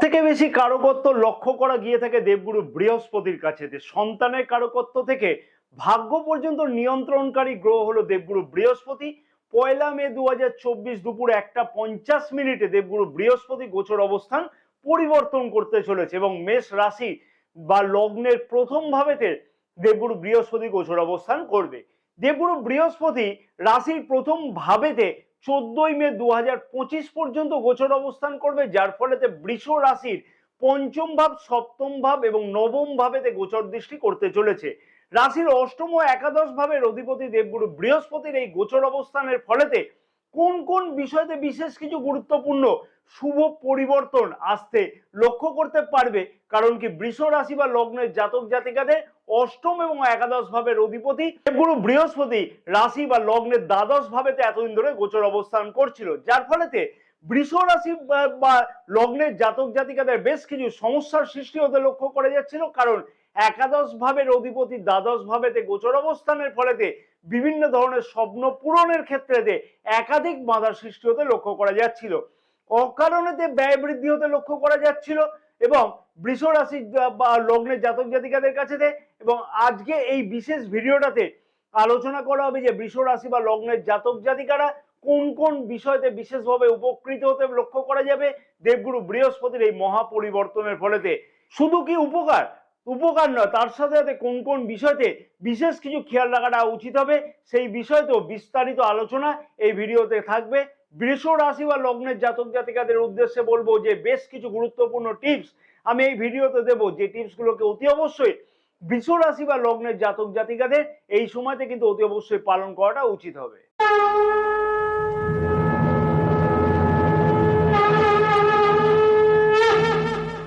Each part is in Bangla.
থেকে বেশি কারকত্ব লক্ষ্য করা গিয়ে থাকে দেবগুরু বৃহস্পতির কাছে। সন্তানের কারকত্ব থেকে ভাগ্য পর্যন্ত নিয়ন্ত্রণকারী গ্রহ হলো দেবগুরু বৃহস্পতি। 1 মে 2024 দুপুর 1:50 দেবগুরু বৃহস্পতি গোচর অবস্থান পরিবর্তন করতে চলেছে এবং মেষ রাশি বা লগ্নের প্রথম ভাবেতে দেবগুরু বৃহস্পতি গোচর অবস্থান করবে। দেবগুরু বৃহস্পতি রাশির প্রথম ভাবেতে 14 মে 2025 পর্যন্ত গোচর অবস্থান করবে, যার ফলে বৃষ রাশির পঞ্চম ভাব, সপ্তম ভাব এবং নবম ভাবেতে গোচর দৃষ্টি করতে চলেছে। রাশির অষ্টম ও একাদশ ভাবের অধিপতি দেবগুরু বৃহস্পতির এই গোচর অবস্থানের ফলেতে কোন কোন বিষয়তে বিশেষ কিছু গুরুত্বপূর্ণ শুভ পরিবর্তন আসতে লক্ষ্য করতে পারবে, কারণ কি বৃষ রাশি বা লগ্নের জাতক জাতিকাদের অষ্টম এবং একাদশ ভাবের অধিপতি দেবগুরু বৃহস্পতি রাশি বা লগ্নের দ্বাদশ ভাবেতে এতদিন ধরে গোচর অবস্থান করছিল, যার ফলেতে বৃষ রাশি বা লগ্নের জাতক জাতিকাদের বেশ কিছু সমস্যার সৃষ্টি হতে লক্ষ্য করা যাচ্ছিল, কারণ একাদশ ভাবের অধিপতি দ্বাদশ ভাবেতে গোচর অবস্থানের ফলেতে বিভিন্ন ধরনের স্বপ্ন পূরণের ক্ষেত্রে একাধিক বাধার সৃষ্টি হতে লক্ষ্য করা যাচ্ছিল। অকারণেতে ব্যয় বৃদ্ধি হতে লক্ষ্য করা যাচ্ছিল এবং বৃষ রাশি বা লগ্নের জাতক জাতিকাদের কাছে। এবং আজকে এই বিশেষ ভিডিওটাতে আলোচনা করা হবে যে বৃষ রাশি বা লগ্নের জাতক জাতিকারা কোন কোন বিষয়তে বিশেষভাবে উপকৃত হতে লক্ষ্য করা যাবে দেবগুরু বৃহস্পতির এই মহা পরিবর্তনের ফলেতে। শুধু কি উপকার নয়, তার সাথে সাথে কোন কোন বিষয়তে বিশেষ কিছু খেয়াল রাখাটা উচিত হবে সেই বিষয়তেও বিস্তারিত আলোচনা এই ভিডিওতে থাকবে। বৃষ রাশি বা লগ্নের জাতক জাতিকাদের উদ্দেশ্যে বলবো যে বেশ কিছু গুরুত্বপূর্ণ টিপস আমি এই ভিডিওতে দেবো, যে টিপসগুলোকে অতি অবশ্যই বৃষ রাশি বা লগ্নের জাতক জাতিকাদের এই সময়তে কিন্তু অতি অবশ্যই পালন করাটা উচিত হবে।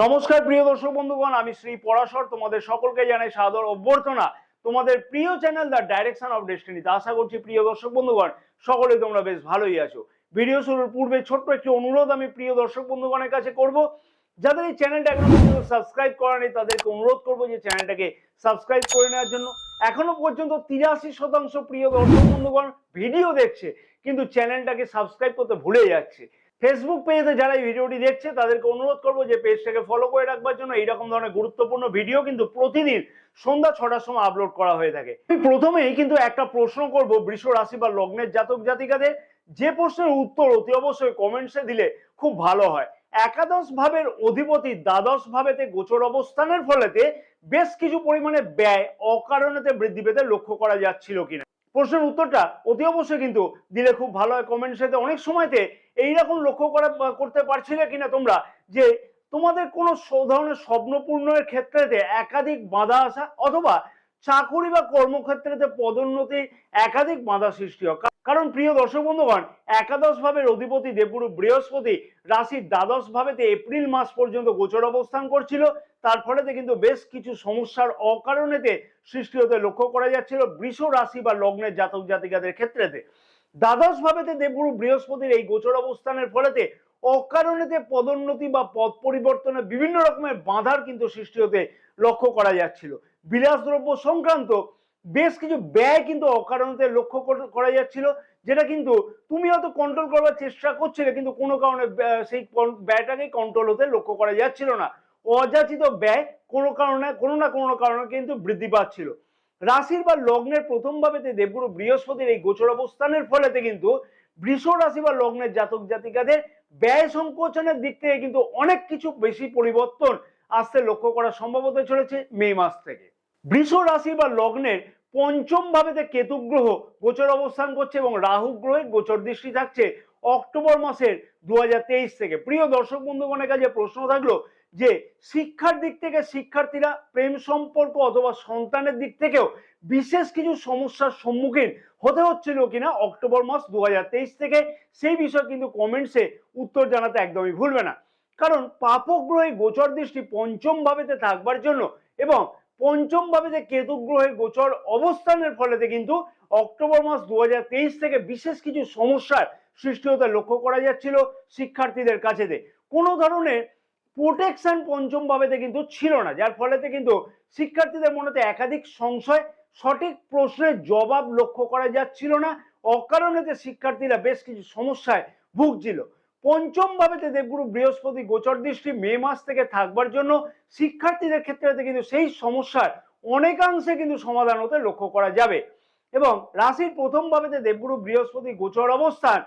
নমস্কার প্রিয় দর্শক বন্ধুগণ, আমি শ্রী পরাশর তোমাদের সকলকে জানাই সাদর অভ্যর্থনা তোমাদের প্রিয় চ্যানেল দ্য ডাইরেকশন অফ ডেস্টিনিতে। আশা করছি প্রিয় দর্শক বন্ধুগণ সকলেই তোমরা বেশ ভালোই আছো। ভিডিও শুরুর পূর্বে ছোট্ট একটি অনুরোধ আমি প্রিয় দর্শক বন্ধুগণের কাছে করব, যাদের এই চ্যানেলটা এখনো পর্যন্ত সাবস্ক্রাইব করা নেই তাদেরকে অনুরোধ করবো যে চ্যানেলটাকে সাবস্ক্রাইব করে নেওয়ার জন্য। এখনো পর্যন্ত 83% প্রিয় দর্শক বন্ধুগণ ভিডিও দেখছে কিন্তু চ্যানেলটাকে সাবস্ক্রাইব করতে ভুলে যাচ্ছে। ফেসবুক পেজে যারা এই ভিডিওটি দেখছে তাদেরকে অনুরোধ করবো যে পেজটাকে ফলো করে রাখবার জন্য। এইরকম ধরনের গুরুত্বপূর্ণ ভিডিও কিন্তু প্রতিদিন সন্ধ্যা 6টার সময় আপলোড করা হয়ে থাকে। প্রথমেই কিন্তু একটা প্রশ্ন করব বৃষ রাশি বা লগ্নের জাতক জাতিকাদের, যে প্রশ্নের উত্তর অতি অবশ্যই কমেন্টসে দিলে খুব ভালো হয়। একাদশ ভাবের অধিপতি দ্বাদশ ভাবেতে গোচর অবস্থানের ফলেতে বেশ কিছু পরিমাণে ব্যয় অকারণেতে বৃদ্ধি পেতে লক্ষ্য করা যাচ্ছিল কিনা। প্রশ্নের উত্তরটা অতি অবশ্যই কিন্তু দিলে খুব ভালো হয় কমেন্টসে। অনেক সময়তে এইরকম লক্ষ্য করতে পারছিলে কিনা তোমরা যে তোমাদের কোনো ধরনের স্বপ্ন পূরণের ক্ষেত্রে একাধিক বাধা আসা, অথবা চাকুরি বা কর্মক্ষেত্রে পদোন্নতি একাধিক বাধা সৃষ্টি হয়। কারণ প্রিয় দর্শক বন্ধুগণ, একাদশ ভাবের অধিপতি দেবগুরু বৃহস্পতি রাশির দ্বাদশ ভাবেতে এপ্রিল মাস পর্যন্ত গোচর অবস্থান করছিল, তার ফলেতে কিন্তু বেশ কিছু সমস্যার অকারণেতে সৃষ্টি হতে লক্ষ্য করা যাচ্ছিল বৃষ রাশি বা লগ্নের জাতক জাতিকাদের ক্ষেত্রেতে। দ্বাদশ ভাবেতে দেবগুরু বৃহস্পতির এই গোচর অবস্থানের ফলেতে অকারণেতে পদোন্নতি বা পদ পরিবর্তনের বিভিন্ন রকমের বাধার কিন্তু সৃষ্টি হতে লক্ষ্য করা যাচ্ছিল। বিলাসদ্রব্য সংক্রান্ত বেশ কিছু ব্যয় কিন্তু অকারণেতে লক্ষ্য করা যাচ্ছিল, যেটা কিন্তু তুমি হয়তো কন্ট্রোল করবার চেষ্টা করছিলে কিন্তু কোনো কারণে সেই ব্যয়টাকে কন্ট্রোল হতে লক্ষ্য করা যাচ্ছিল না। অযাচিত ব্যয় কোনো না কোনো কারণে কিন্তু বৃদ্ধি পাচ্ছিল। রাশির বা লগ্নের প্রথম ভাবেতে দেবগুরু বৃহস্পতির এই গোচর অবস্থানের ফলেতে কিন্তু বৃষ রাশি বা লগ্নের জাতক জাতিকাদের ব্যয় সংকোচনের দিক থেকে কিন্তু অনেক কিছু বেশি পরিবর্তন আসতে লক্ষ্য করা সম্ভব হতে চলেছে মে মাস থেকে। বৃষ রাশি বা লগ্নের পঞ্চম ভাবেতে কেতু গ্রহ গোচর অবস্থান করছে এবং রাহু গ্রহের গোচর দৃষ্টি থাকছে অক্টোবর মাসের 2023 থেকে। প্রিয় দর্শক বন্ধুগণের কাছে প্রশ্ন থাকলো যে শিক্ষার দিক থেকে শিক্ষার্থীরা প্রেম সম্পর্ক অথবা সন্তানের দিক থেকেও বিশেষ কিছু সমস্যার সম্মুখীন হতে হচ্ছিল কিনা অক্টোবর মাস 2023 থেকে, সেই বিষয়ে কিন্তু কমেন্টসে উত্তর জানাতে একদমই ভুলবে না। কারণ পাপক গ্রহের গোচর দৃষ্টি পঞ্চম ভাবেতে থাকবার জন্য এবং পঞ্চম ভাবেতে কেতু গ্রহের গোচর অবস্থানের ফলেতে কিন্তু অক্টোবর মাস 2023 থেকে বিশেষ কিছু সমস্যার সৃষ্টি হতে লক্ষ্য করা যাচ্ছিল শিক্ষার্থীদের কাছে। কোনো ধরনের প্রোটেকশন পঞ্চম ভাবেতে কিন্তু ছিল না, যার ফলেতে কিন্তু শিক্ষার্থীদের মনেতে একাধিক সংশয়, সঠিক প্রশ্নের জবাব লক্ষ্য করা যাচ্ছিল না। অকারণেতে শিক্ষার্থীরা বেশ কিছু সমস্যায় ভুগছিল। পঞ্চম ভাবেতে দেবগুরু বৃহস্পতি গোচর দৃষ্টি মে মাস থেকে থাকবার জন্য শিক্ষার্থীদের ক্ষেত্রে কিন্তু সেই সমস্যার অনেকাংশে কিন্তু সমাধান হতে লক্ষ্য করা যাবে। এবং রাশির প্রথম ভাবেতে দেবগুরু বৃহস্পতি গোচর অবস্থান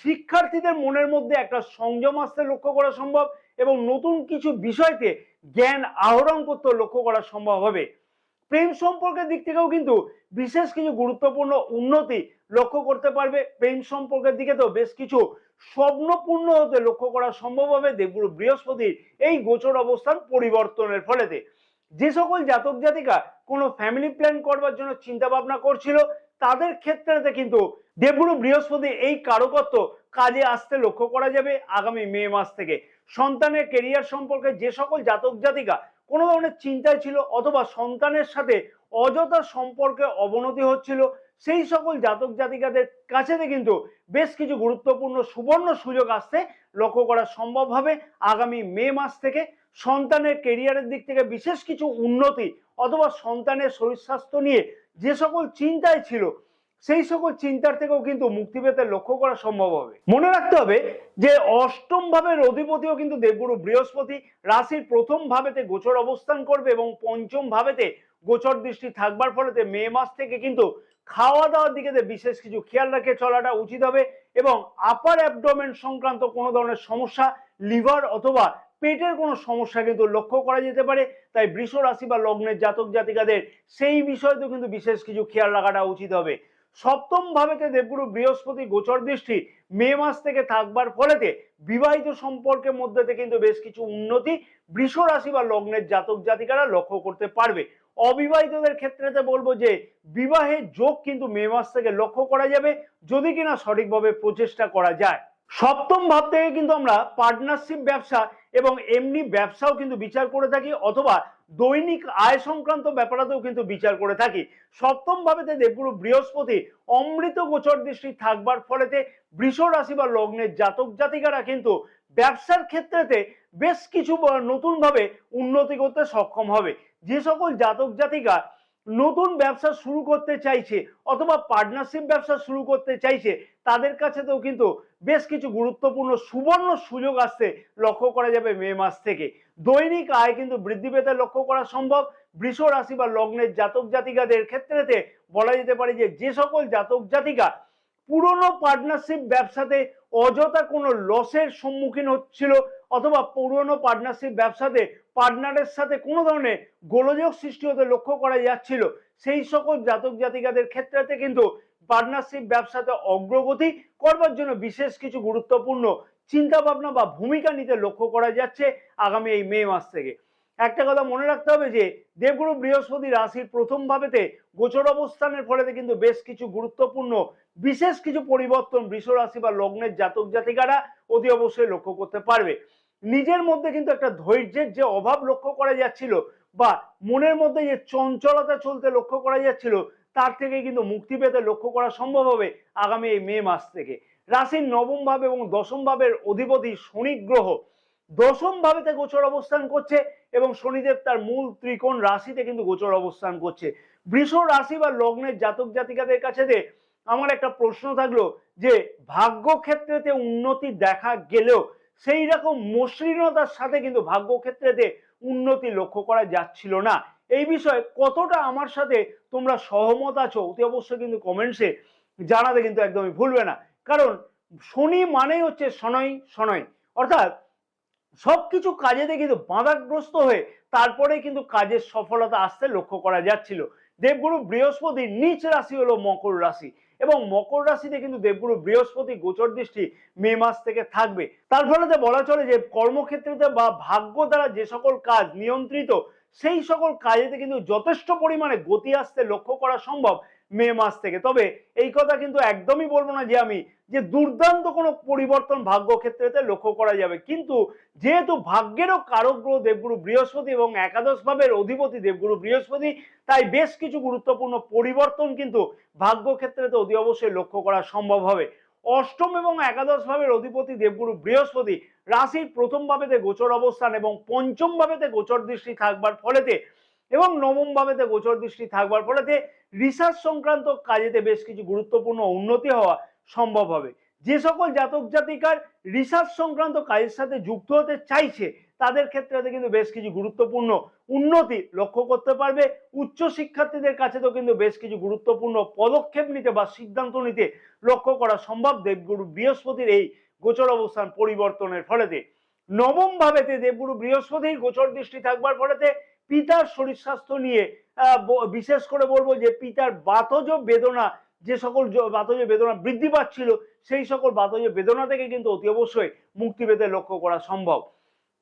শিক্ষার্থীদের মনের মধ্যে একটা সংযম আসতে লক্ষ্য করা সম্ভব এবং নতুন কিছু বিষয়তে জ্ঞান আহরণ করতে লক্ষ্য করা সম্ভব হবে। প্রেম সম্পর্কের দিক থেকেও কিন্তু বিশেষ কিছু গুরুত্বপূর্ণ উন্নতি লক্ষ্য করতে পারবে। প্রেম সম্পর্কের দিকে তো বেশ কিছু স্বপ্নপূর্ণ হতে লক্ষ্য করা সম্ভব হবে দেবগুরু বৃহস্পতির এই গোচর অবস্থান পরিবর্তনের ফলেতে। যে সকল জাতক জাতিকা কোনো ফ্যামিলি প্ল্যান করবার জন্য চিন্তা ভাবনা করছিল তাদের ক্ষেত্রে কিন্তু দেবগুরু বৃহস্পতি এই কারকত্ব কাজে আসতে লক্ষ্য করা যাবে আগামী মে মাস থেকে। সন্তানের কেরিয়ার সম্পর্কে যে সকল জাতক জাতিকা কোনো ধরনের চিন্তায় ছিল অথবা সন্তানের সাথে অযথা সম্পর্কে অবনতি হচ্ছিল সেই সকল জাতক জাতিকাদের কাছে কিন্তু বেশ কিছু গুরুত্বপূর্ণ সুবর্ণ সুযোগ আসতে লক্ষ্য করা সম্ভব হবে আগামী মে মাস থেকে। সন্তানের কেরিয়ারের দিক থেকে বিশেষ কিছু উন্নতি অথবা সন্তানের শরীর স্বাস্থ্য নিয়ে যে সকল চিন্তায় ছিল সেই সকল চিন্তার থেকেও কিন্তু মুক্তি পেতে লক্ষ্য করা সম্ভব হবে। মনে রাখতে হবে যে অষ্টম ভাবের অধিপতিও কিন্তু দেবগুরু বৃহস্পতি রাশির প্রথম ভাবেতে গোচর অবস্থান করবে এবং পঞ্চম ভাবেতে গোচর দৃষ্টি থাকবার ফলে মে মাস থেকে কিন্তু খাওয়া দাওয়ার দিকে বিশেষ কিছু খেয়াল রেখে চলাটা উচিত হবে এবং আপার অ্যাবডোমেন সংক্রান্ত কোনো ধরনের সমস্যা, লিভার অথবা পেটের কোনো সমস্যা কিন্তু লক্ষ্য করা যেতে পারে। তাই বৃষ রাশি বা লগ্নের জাতক জাতিকাদের সেই বিষয়তেও কিন্তু বিশেষ কিছু খেয়াল রাখাটা উচিত হবে। সপ্তম ভাবেতে দেবগুরু বৃহস্পতি গোচর দৃষ্টি মে মাস থেকে থাকবার ফলেতে বিবাহিত সম্পর্কের মধ্যে কিন্তু বেশ কিছু উন্নতি বৃষ রাশি বা লগ্নের জাতক জাতিকারা লক্ষ্য করতে পারবে। অবিবাহিতদের ক্ষেত্রে বলবো যে বিবাহের যোগ কিন্তু মে মাস থেকে লক্ষ্য করা যাবে যদি কিনা সঠিকভাবে প্রচেষ্টা করা যায়। সপ্তম ভাব থেকে কিন্তু আমরা পার্টনারশিপ ব্যবসা এবং এমনি ব্যবসাও কিন্তু বিচার করে থাকি অথবা দৈনিক আয় সংক্রান্ত ব্যাপারতেও কিন্তু বিচার করে থাকি। সপ্তম ভাবেতে দেবগুরু বৃহস্পতি অমৃত গোচর দৃষ্টি থাকবার ফলেতে বৃষ রাশি বা লগ্নের জাতক জাতিকারা কিন্তু ব্যবসার ক্ষেত্রেতে বেশ কিছু নতুন ভাবে উন্নতি করতে সক্ষম হবে। যে সকল জাতক জাতিকা নতুন ব্যবসা শুরু করতে চাইছে অথবা পার্টনারশিপ ব্যবসা শুরু করতে চাইছে তাদের কাছেও কিন্তু বেশ কিছু গুরুত্বপূর্ণ সুবর্ণ সুযোগ আসতে লক্ষ্য করা যাবে মে মাস থেকে। দৈনিক আয় কিন্তু বৃদ্ধি পেতে লক্ষ্য করা সম্ভব। বৃষ রাশি বা লগ্নের জাতক জাতিকাদের ক্ষেত্রেতে বলা যেতে পারে যে যে সকল জাতক জাতিকা পুরনো পার্টনারশিপ ব্যবসাতে অযথা কোনো লসের সম্মুখীন হচ্ছিল অথবা পুরনো পার্টনারশিপ ব্যবসাতে পার্টনারের সাথে কোনো ধরনের গোলযোগ সৃষ্টি হতে লক্ষ্য করা যাচ্ছিল সেই সকল জাতক জাতিকাদের ক্ষেত্রে কিন্তু পার্টনারশিপ ব্যবসাতে অগ্রগতি করবার জন্য বিশেষ কিছু গুরুত্বপূর্ণ চিন্তা ভাবনা বা ভূমিকা নিতে লক্ষ্য করা যাচ্ছে আগামী এই মে মাস থেকে। একটা কথা মনে রাখতে হবে যে দেবগুরু বৃহস্পতি রাশির প্রথম ভাবেতে গোচর অবস্থানের ফলে কিন্তু বেশ কিছু গুরুত্বপূর্ণ বিশেষ কিছু পরিবর্তন বৃষ রাশি বা লগ্নের জাতক জাতিকারা অতি অবশ্যই লক্ষ্য করতে পারবে। নিজের মধ্যে কিন্তু একটা ধৈর্যের যে অভাব লক্ষ্য করা যাচ্ছিল বা মনের মধ্যে যে চঞ্চলতা চলতে লক্ষ্য করা যাচ্ছিল তার থেকে কিন্তু মুক্তি পেতে লক্ষ্য করা সম্ভব হবে আগামী এই মে মাস থেকে। রাশির নবম ভাব এবং দশম ভাবের অধিপতি শনি গ্রহ দশম ভাবেতে গোচর অবস্থান করছে এবং শনিদেব তার মূল ত্রিকোণ রাশিতে কিন্তু গোচর অবস্থান করছে। বৃষ রাশি বা লগ্নের জাতক জাতিকাদের কাছে আমার একটা প্রশ্ন থাকলো যে ভাগ্য ক্ষেত্রেতে উন্নতি দেখা গেলেও সেই রকম মসৃণতার সাথে কিন্তু ভাগ্য ক্ষেত্রেতে উন্নতি লক্ষ্য করা যাচ্ছিল না। এই বিষয়ে কতটা আমার সাথে তোমরা সহমত আছো অতি অবশ্যই কিন্তু কমেন্টসে জানাতে কিন্তু একদমই ভুলবে না। কারণ শনি মানেই হচ্ছে শনয় শনয়, অর্থাৎ সবকিছু কাজেতে কিন্তু বাধাগ্রস্ত হয়ে তারপরে কিন্তু কাজের সফলতা আসতে লক্ষ্য করা যাচ্ছিল। দেবগুরু বৃহস্পতির নিচ রাশি হলো মকর রাশি এবং মকর রাশিতে কিন্তু দেবগুরু বৃহস্পতি গোচর দৃষ্টি মে মাস থেকে থাকবে। তার ফলে বলা চলে যে কর্মক্ষেত্রে বা ভাগ্য দ্বারা যে সকল কাজ নিয়ন্ত্রিত সেই সকল কাজেতে কিন্তু যথেষ্ট পরিমাণে গতি আসতে লক্ষ্য করা সম্ভব মে মাস থেকে। তবে এই কথা কিন্তু একদমই বলবো না যে আমি যে দুর্দান্ত কোনো পরিবর্তন ভাগ্য ক্ষেত্রেতে লক্ষ্য করা যাবে, কিন্তু যেহেতু ভাগ্যেরও কারক গ্রহ দেবগুরু বৃহস্পতি এবং একাদশ ভাবের অধিপতি দেবগুরু বৃহস্পতি তাই বেশ কিছু গুরুত্বপূর্ণ পরিবর্তন কিন্তু ভাগ্য ক্ষেত্রেতে অতি অবশ্যই লক্ষ্য করা সম্ভব হবে। অষ্টম এবং একাদশ ভাবের অধিপতি দেবগুরু বৃহস্পতি রাশির প্রথম ভাবেতে গোচর অবস্থান এবং পঞ্চম ভাবেতে গোচর দৃষ্টি থাকবার ফলেতে এবং নবম ভাবেতে গোচর দৃষ্টি থাকবার ফলেতে রিসার্চ সংক্রান্ত কাজেতে বেশ কিছু গুরুত্বপূর্ণ উন্নতি হওয়া সম্ভব হবে। যে সকল জাতক জাতিকার রিসার্চ সংক্রান্ত কাজের সাথে যুক্ত হতে চাইছে তাদের ক্ষেত্রে কিন্তু বেশ কিছু গুরুত্বপূর্ণ উন্নতি লক্ষ্য করতে পারবে। উচ্চ শিক্ষার্থীদের কাছে তো কিন্তু বেশ কিছু গুরুত্বপূর্ণ পদক্ষেপ নিতে বা সিদ্ধান্ত নিতে লক্ষ্য করা সম্ভব দেবগুরু বৃহস্পতির এই গোচর অবস্থান পরিবর্তনের ফলেতে। নবম ভাবেতে দেবগুরু বৃহস্পতির গোচর দৃষ্টি থাকবার ফলেতে পিতার শরীর স্বাস্থ্য নিয়ে বিশেষ করে বলবো যে পিতার বাতজ বেদনা, যে সকল বাতজ বেদনা বৃদ্ধি পাচ্ছিল সেই সকল বাতজ বেদনা থেকে কিন্তু অতি অবশ্যই মুক্তি পেতে লক্ষ্য করা সম্ভব।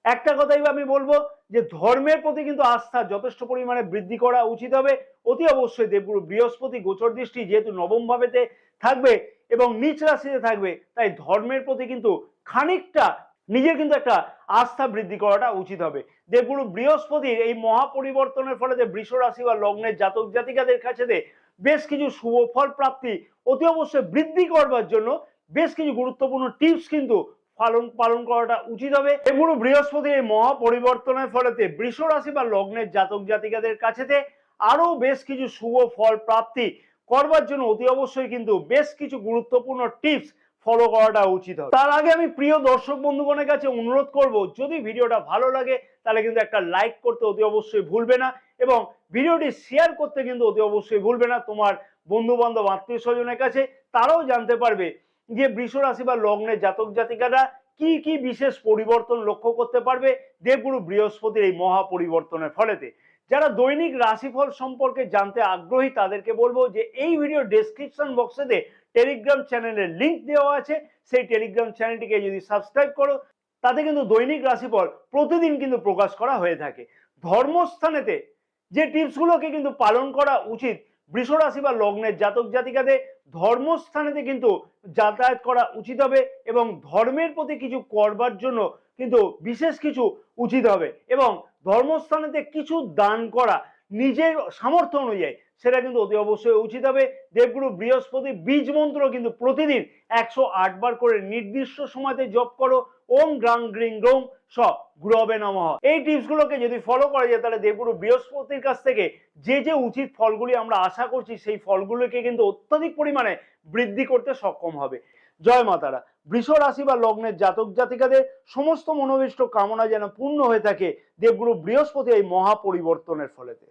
একটা কথাই আমি বলবো যে ধর্মের প্রতি কিন্তু আস্থা যথেষ্ট পরিমাণে বৃদ্ধি করা উচিত হবে। অতি অবশ্যই দেবগুরু বৃহস্পতি গোচর দৃষ্টি যেহেতু নবম ভাবেতে থাকবে এবং নিচ রাশিতে থাকবে, তাই ধর্মের প্রতি কিন্তু খানিকটা নিজের কিন্তু একটা আস্থা বৃদ্ধি করাটা উচিত হবে। দেবগুরু বৃহস্পতির এই মহা পরিবর্তনের ফলে যে বৃষ রাশি বা লগ্নের জাতক জাতিকাদের কাছে বেশ কিছু শুভ ফল প্রাপ্তি অতি অবশ্যই বৃদ্ধি করবার জন্য বেশ কিছু গুরুত্বপূর্ণ টিপস কিন্তু পালন করাটা উচিত হবে। দেবগুরু বৃহস্পতির এই মহা পরিবর্তনের ফলেতে বৃষ রাশি বা লগ্নের জাতক জাতিকাদের কাছেতে আরো বেশ কিছু শুভ ফল প্রাপ্তি করবার জন্য অতি অবশ্যই কিন্তু বেশ কিছু গুরুত্বপূর্ণ টিপস ফলো করাটা উচিত হবে। তার আগে আমি প্রিয় দর্শক বন্ধুগণের কাছে অনুরোধ করব, যদি ভিডিওটা ভালো লাগে তাহলে কিন্তু একটা লাইক করতে অতি অবশ্যই ভুলবে না এবং ভিডিওটি শেয়ার করতে কিন্তু অতি অবশ্যই ভুলবে না তোমার বন্ধু বান্ধব আত্মীয় স্বজনের কাছে, তারাও জানতে পারবে যে বৃষ রাশি বা লগ্নের জাতক জাতিকারা কি কি বিশেষ পরিবর্তন লক্ষ্য করতে পারবে দেবগুরু বৃহস্পতির এই মহা পরিবর্তনের ফলেতে। যারা দৈনিক রাশিফল সম্পর্কে জানতে আগ্রহী তাদেরকে বলবো যে এই ভিডিও ডেসক্রিপশন বক্সে টেলিগ্রাম চ্যানেলের লিংক দেওয়া আছে, সেই টেলিগ্রাম চ্যানেলটিকে যদি সাবস্ক্রাইব করো তাতে কিন্তু দৈনিক রাশিফল প্রতিদিন কিন্তু প্রকাশ করা হয়ে থাকে। ধর্মস্থানেতে যে টিপসগুলোকে কিন্তু পালন করা উচিত বৃষ রাশি বা লগ্নের জাতক জাতিকাদের, ধর্মস্থানেতে কিন্তু যাতায়াত করা উচিত হবে এবং ধর্মের প্রতি কিছু করবার জন্য কিন্তু বিশেষ কিছু উচিত হবে এবং ধর্মস্থানেতে কিছু দান করা নিজের সামর্থ্য অনুযায়ী সেটা কিন্তু অতি অবশ্যই উচিত হবে। দেবগুরু বৃহস্পতি বীজ মন্ত্র কিন্তু প্রতিদিন 108 বার করে নির্দিষ্ট সময়তে জপ করো। ওম গ্রাং গ্রিং গ্রোং স গুরবে নমঃ। এই টিপসগুলোকে যদি ফলো করা যায় তাহলে দেবগুরু বৃহস্পতির কাছ থেকে যে উচিত ফলগুলি আমরা আশা করছি সেই ফলগুলোকে কিন্তু অত্যধিক পরিমাণে বৃদ্ধি করতে সক্ষম হবে। জয় মাতারা। বৃষ রাশি বা লগ্নের জাতক জাতিকাদের সমস্ত মনোভীষ্ট কামনা যেন পূর্ণ হয়ে থাকে দেবগুরু বৃহস্পতি এই মহা পরিবর্তনের ফলেতে।